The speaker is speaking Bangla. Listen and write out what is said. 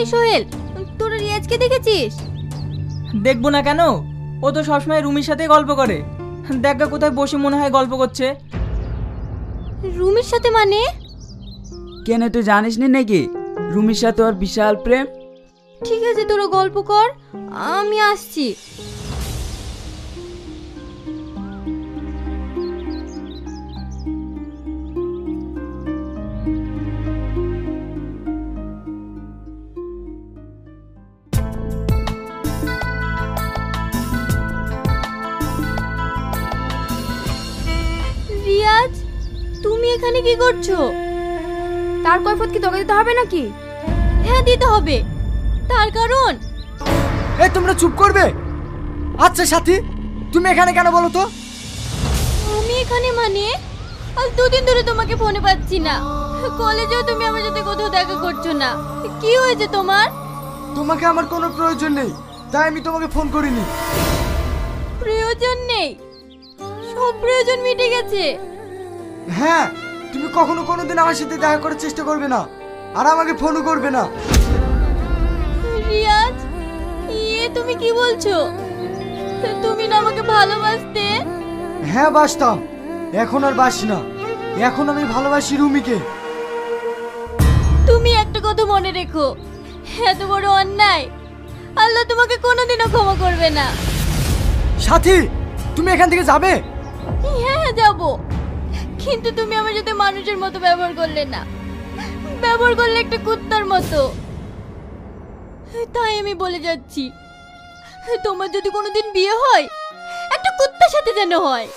এই সোহেল, তোরা রিয়াজকে দেখেছিস? দেখবো না কেন? ও তো সবসময় রুমির সাথে গল্প করে। দেখা কোথায় বসে মনে হয় গল্প করছে। রুমির সাথে মানে? কেন তুই জানিস নি নাকি রুমির সাথে ওর বিশাল প্রেম? ঠিক আছে, তোরা গল্প কর, আমি আসছি। রিয়াজ, তুমি এখানে কি করছো? তার কৈফিয়ত কি তোকে দিতে হবে নাকি? হ্যাঁ, দিতে হবে। তার কারণ? এই তোমরা চুপ করবে? আচ্ছা সাথী, তুমি এখানে কেন বলো তো? আমি এখানে মানে আজ 2 দিন ধরে তোমাকে ফোনে পাচ্ছি না। কলেজেও তুমি আমার সাথে কোথাও দেখা করছো না। কি হয়েছে তোমার? তোমাকে আমার কোনো প্রয়োজন নেই, তাই আমি তোমাকে ফোন করিনি। প্রয়োজন নেই? সব প্রয়োজন মিটে গেছে। হ্যাঁ, তুমি কখনো কোনোদিন আমার সাথে দেখা করার চেষ্টা করবে না, আর আমাকে ফোনও করবে না। রিয়াজ, তুমি কি বলছো? তুমি না আমাকে ভালোবাসতে? হ্যাঁ বাসতাম, এখন আর বাসি না। এখন আমি ভালোবাসি রুমিকে। তুমি একটা কথা মনে রেখো, এত বড় অন্যায় আল্লাহ তোমাকে কোনোদিনও ক্ষমা করবে না। সাথী, তুমি এখান থেকে যাবে? হ্যাঁ, যাবো, কিন্তু তুমি আমার সাথে মানুষের মতো ব্যবহার করলে না, ব্যবহার করলে একটা কুত্তার মতো। তাই আমি বলে যাচ্ছি, তোমার যদি কোনোদিন বিয়ে হয় একটা কুত্তার সাথে যেন হয়।